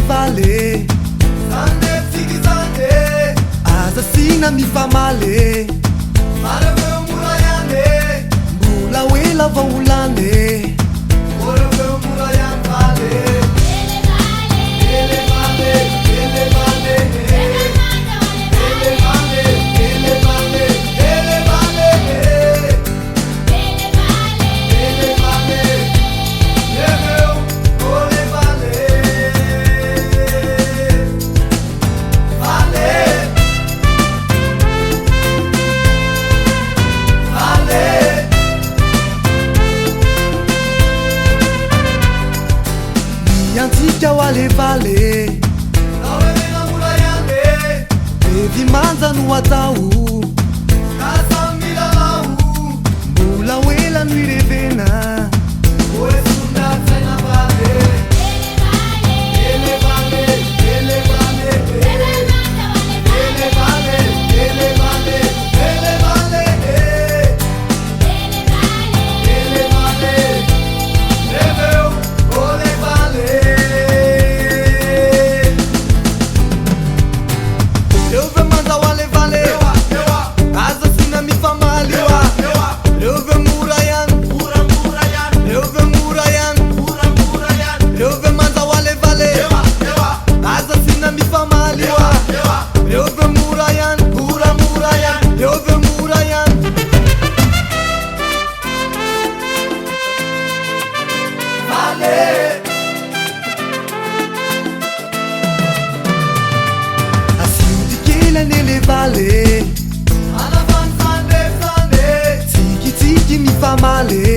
vale Sande tiki sande aza sina mifamaly Maraveo murayane mbola hoe lava olane Maraveo murayan vale Ele vale Ele vale Ele vale Ele vale Ele vale Ele vale Leveu Ole vale Vale miantsika ho alevale Naoemena murayane evy manja no atao Kasa milalao mbola hoe lano irevena Oe sunda tsaina vale Ele vale Ele vale Ele vale Ele vale Ele vale Ele vale Leveu Ole vale eu ve manja ho alevale aza sina mifamaly eu ve murayan eu ve murayan eu ve manja ho alevale aza sina mifamaly eu ve murayan eu ve murayan Vale asindy kely anele vale Anafan sande sande tsikitsiky mifamaly